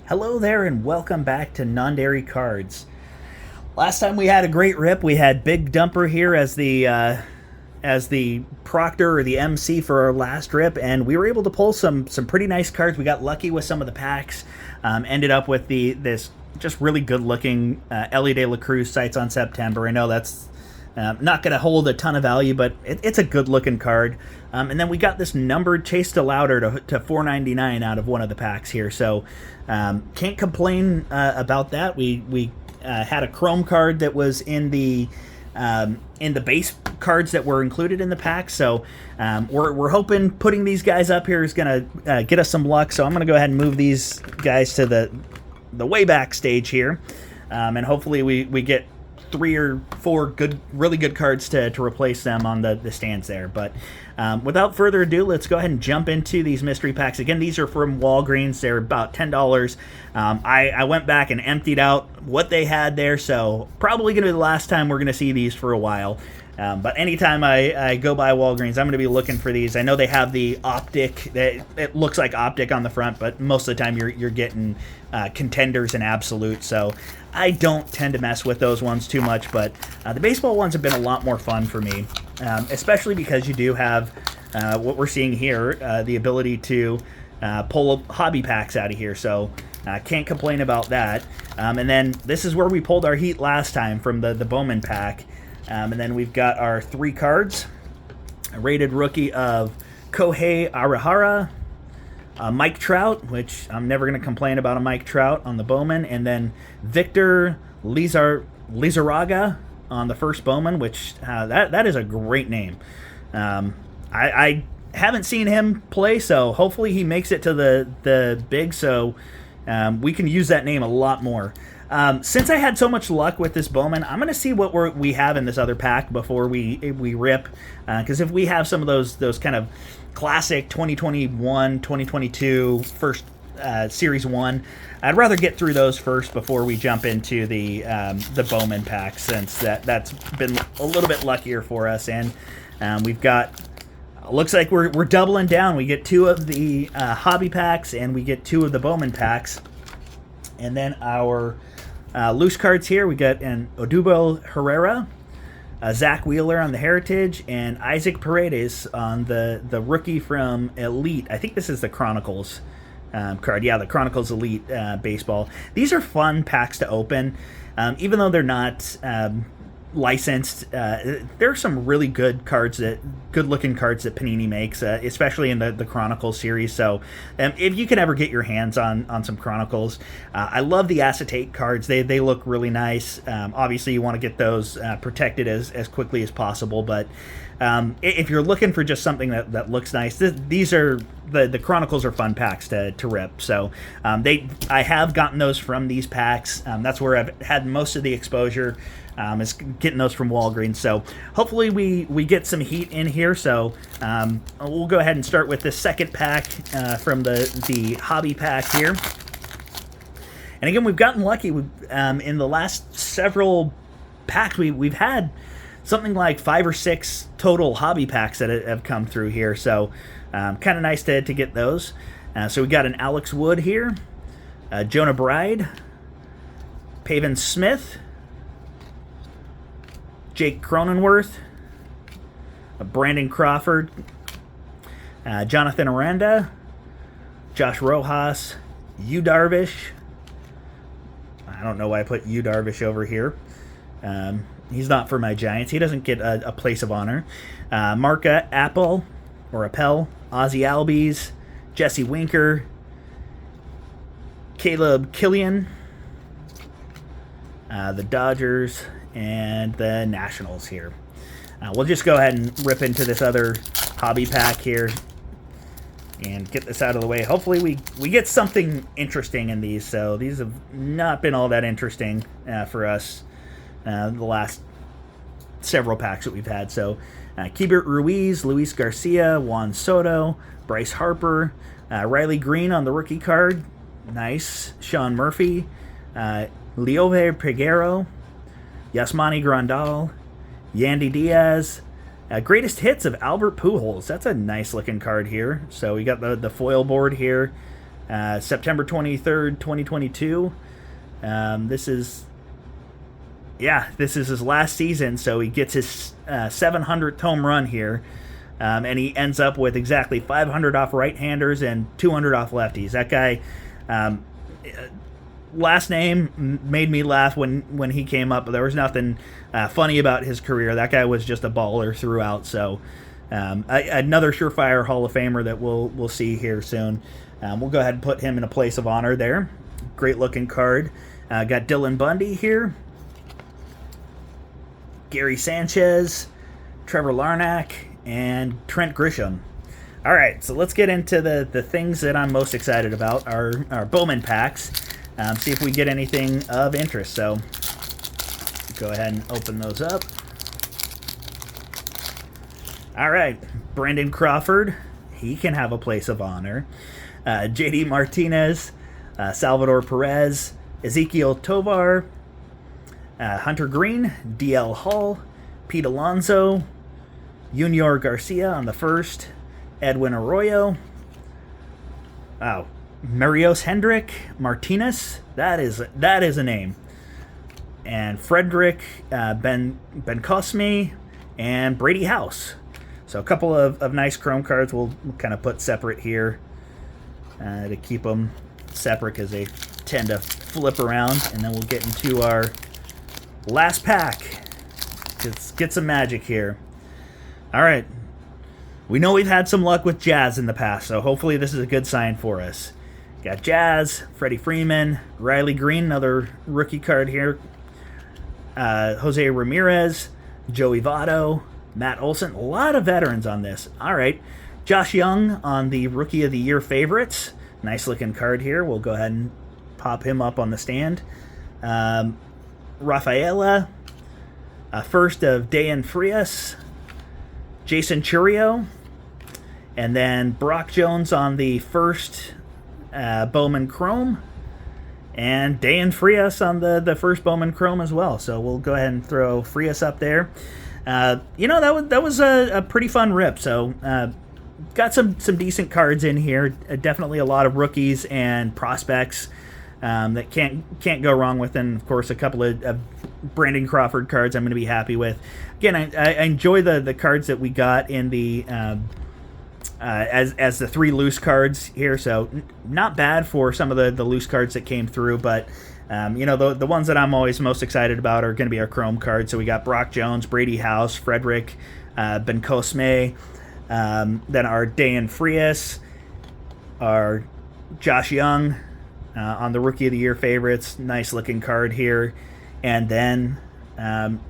Hello there, and welcome back to Non-Dairy Cards. Last time we had a great rip. We had Big Dumper here as the proctor or the MC for our last rip, and we were able to pull some pretty nice cards. We got lucky with some of the packs. Ended up with this just really good looking Ellie De La Cruz Sights on September. I know that's not going to hold a ton of value, but it's a good looking card. And then we got this numbered Chase to Louder to $4.99 out of one of the packs here. So can't complain about that. We had a Chrome card that was in the base cards that were included in the pack. So we're hoping putting these guys up here is going to get us some luck. So I'm going to go ahead and move these guys to the way back stage here. And hopefully we get 3 or 4 really good cards to replace them on the stands there. But without further ado, let's go ahead and jump into these mystery packs. Again, these are from Walgreens. They're about $10. I went back and emptied out what they had there, so probably going to be the last time we're going to see these for a while. But anytime I go by Walgreens, I'm going to be looking for these. I know they have the Optic. It looks like Optic on the front, but most of the time you're getting Contenders and Absolute. So I don't tend to mess with those ones too much, but the baseball ones have been a lot more fun for me, especially because you do have what we're seeing here, the ability to pull hobby packs out of here. So can't complain about that. And then this is where we pulled our heat last time from the Bowman pack. And then we've got our 3 cards. A rated rookie of Kohei Arihara, Mike Trout, which I'm never going to complain about a Mike Trout on the Bowman, and then Victor Lizarraga on the first Bowman, which that is a great name. I haven't seen him play, so hopefully he makes it to the big, so we can use that name a lot more. Since I had so much luck with this Bowman, I'm going to see what we have in this other pack before we rip. Because if we have some of those kind of classic 2021, 2022 first Series 1, I'd rather get through those first before we jump into the Bowman pack, since that's been a little bit luckier for us. And we've got... looks like we're doubling down. We get 2 of the hobby packs, and we get 2 of the Bowman packs. And then our loose cards here, we got an Odubel Herrera, Zach Wheeler on the Heritage, and Isaac Paredes on the rookie from Elite. I think this is the Chronicles card. Yeah, the Chronicles Elite baseball. These are fun packs to open. Even though they're not licensed, there are some really good looking cards that Panini makes, especially in the Chronicles series. So if you can ever get your hands on some Chronicles, I love the acetate cards. They look really nice. Obviously you want to get those protected as quickly as possible, but if you're looking for just something that looks nice, these are the Chronicles are fun packs to rip. So I have gotten those from these packs. That's where I've had most of the exposure, is getting those from Walgreens. So hopefully we get some heat in here. So we'll go ahead and start with the second pack from the hobby pack here. And again, we've gotten lucky. In the last several packs, we've had something like 5 or 6 total hobby packs that have come through here. So kind of nice to get those. So we got an Alex Wood here, Jonah Bride, Pavin Smith, Jake Cronenworth, Brandon Crawford, Jonathan Aranda, Josh Rojas, Yu Darvish. I don't know why I put Yu Darvish over here. He's not for my Giants. He doesn't get a place of honor. Marka Appel, Ozzie Albies, Jesse Winker, Caleb Killian, the Dodgers, and the Nationals here. We'll just go ahead and rip into this other hobby pack here and get this out of the way. Hopefully we get something interesting in these. So these have not been all that interesting for us the last several packs that we've had. So Keibert Ruiz, Luis Garcia, Juan Soto, Bryce Harper, Riley Green on the rookie card. Nice. Sean Murphy, Leove Peguero, Yasmani Grandal, Yandy Diaz, greatest hits of Albert Pujols. That's a nice looking card here. So we got the foil board here. September 23rd, 2022. This is his last season, so he gets his 700th home run here. And he ends up with exactly 500 off right-handers and 200 off lefties. That guy, last name made me laugh when he came up, but there was nothing funny about his career. That guy was just a baller throughout. So another surefire Hall of Famer that we'll see here soon. We'll go ahead and put him in a place of honor there. Great looking card. Got Dylan Bundy here, Gary Sanchez, Trevor Larnach, and Trent Grisham. All right, so let's get into the things that I'm most excited about, our Bowman packs. See if we get anything of interest. So go ahead and open those up. All right, Brandon Crawford, he can have a place of honor. JD Martinez, Salvador Perez, Ezekiel Tovar, Hunter Green, DL Hall, Pete Alonso, Junior Garcia on the first, Edwin Arroyo, Marios Hendrick Martinez, that is a name, and Frederick Ben-Cosme, and Brady House. So a couple of nice chrome cards we'll kind of put separate here to keep them separate because they tend to flip around. And then we'll get into our last pack. Let's get some magic here. All right. We know we've had some luck with Jazz in the past, so hopefully this is a good sign for us. Got Jazz, Freddie Freeman, Riley Green, another rookie card here, Jose Ramirez, Joey Votto, Matt Olson. A lot of veterans on this. All right. Josh Young on the Rookie of the Year favorites. Nice looking card here. We'll go ahead and pop him up on the stand. Rafaela, first of Dayan Frias, Jason Churio, and then Brock Jones on the first Bowman Chrome, and Dayan Frias on the first Bowman Chrome as well. So we'll go ahead and throw Frias up there. That was a pretty fun rip. So got some decent cards in here. Definitely a lot of rookies and prospects that can't go wrong with, and of course a couple of Brandon Crawford cards I'm going to be happy with. Again, I enjoy the cards that we got in the as the 3 loose cards here. So not bad for some of the loose cards that came through, but the ones that I'm always most excited about are going to be our Chrome cards. So we got Brock Jones, Brady House, Frederick Ben-Cosme, then our Dayan Frias, our Josh Young on the Rookie of the Year favorites. Nice looking card here. And then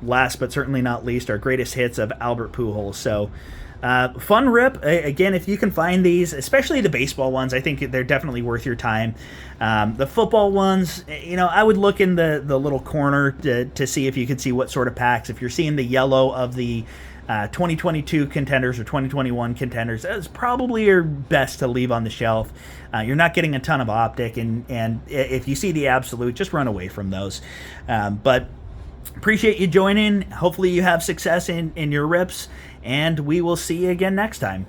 last but certainly not least, our greatest hits of Albert Pujols. So fun rip. Again, if you can find these, especially the baseball ones, I think they're definitely worth your time. The football ones, I would look in the little corner to see if you can see what sort of packs. If you're seeing the yellow of the 2022 contenders or 2021 contenders, that's probably your best to leave on the shelf. You're not getting a ton of optic, and if you see the absolute, just run away from those. But appreciate you joining. Hopefully you have success in your rips, and we will see you again next time.